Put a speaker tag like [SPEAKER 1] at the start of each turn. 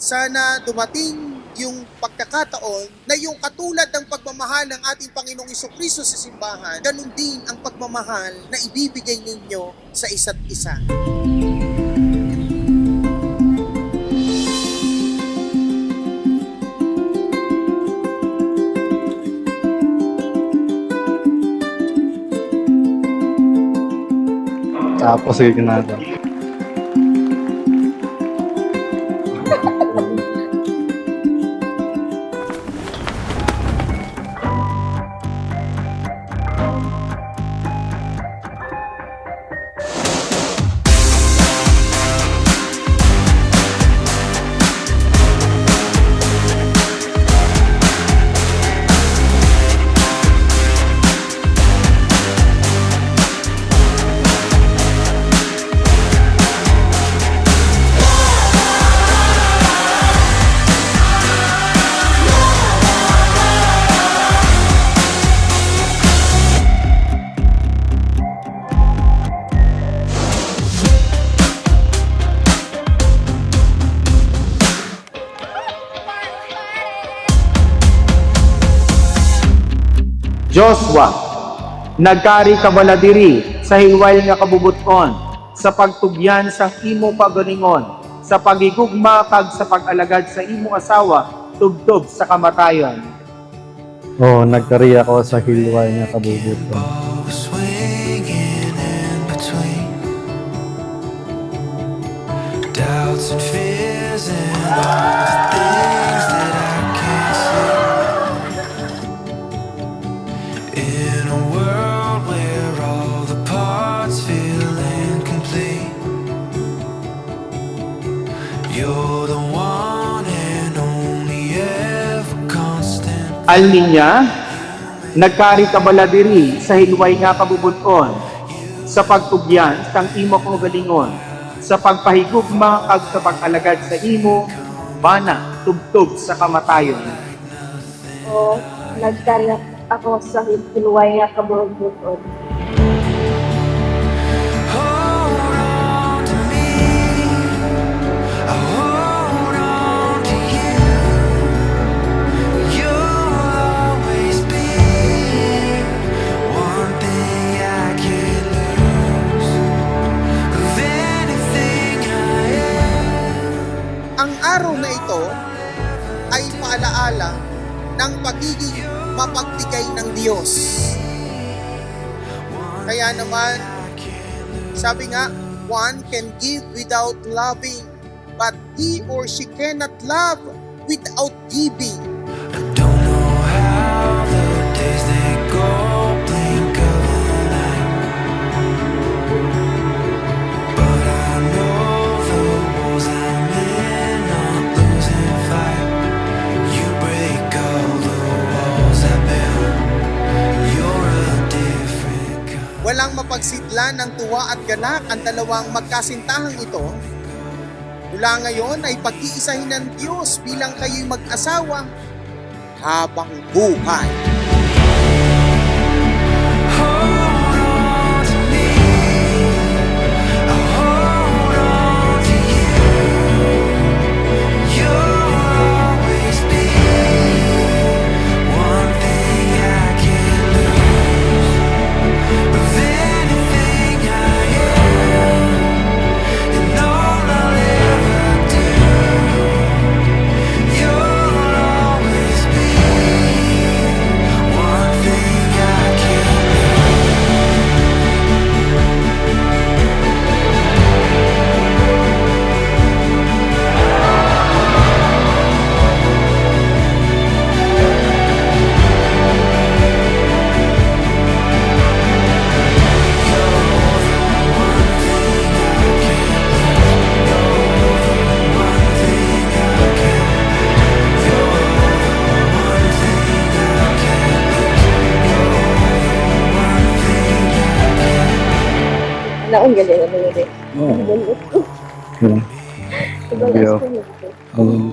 [SPEAKER 1] sana dumating yung pagkakataon na yung katulad ng pagmamahal ng ating Panginoong Jesucristo sa simbahan, ganun din ang pagmamahal na ibibigay ninyo sa isa't isa.
[SPEAKER 2] Tapos sige natin.
[SPEAKER 3] Joshua, nagkari kabaladiri sa hiwal nga kabubuton, sa pagtugyan sang imo kagalingon, sa pagigugma kag sa pag-alagad sa imo asawa, tubtob sa kamatayon.
[SPEAKER 2] Oo, nagkari ako sa hilway nga kabubuton.
[SPEAKER 4] Swinging in between doubts and fears and all the things that I can't see. In a world where all the parts feel incomplete, you're the one and only ever constant.
[SPEAKER 3] Alninya, nagkari kabaladiri sa hilway nga kabubuton, sa pagtugyan sang imo kagalingon, sa pagpahigugma kag sa pag-alagad sa imo, bana, tubtob sa kamatayon.
[SPEAKER 5] O nagkarya ako sa hilway nga kabubuton.
[SPEAKER 4] Hold on to me, I hold on to you. You'll always be one thing I can't lose. Of anything I am.
[SPEAKER 1] Ang araw na ito ay paalaala ng pagiging mapagbigay ng Diyos. Kaya naman, sabi nga, one can give without loving, but he or she cannot love without giving.
[SPEAKER 4] I don't know how the days they go, blink of an eye. But I know the wars I'm in, not losing fight. You break all the walls I built. You're a different kind.
[SPEAKER 1] Walang mapagsidlan ng tuwa at galak ang dalawang magkasintahang ito. Mula ngayon ay pag-iisahin ng Diyos bilang kayo'y mag-asawa habang buhay.
[SPEAKER 4] Hold on to me, I hold on to you. You'll always be one thing I can't lose. Of anything I am and all I'll ever do, you'll always be one thing I can't lose.
[SPEAKER 5] Naon gali na nili.
[SPEAKER 2] Oo.
[SPEAKER 5] Galit ko.
[SPEAKER 2] Yun.
[SPEAKER 5] Galit
[SPEAKER 2] Yo.
[SPEAKER 5] ko nito.
[SPEAKER 2] Oo.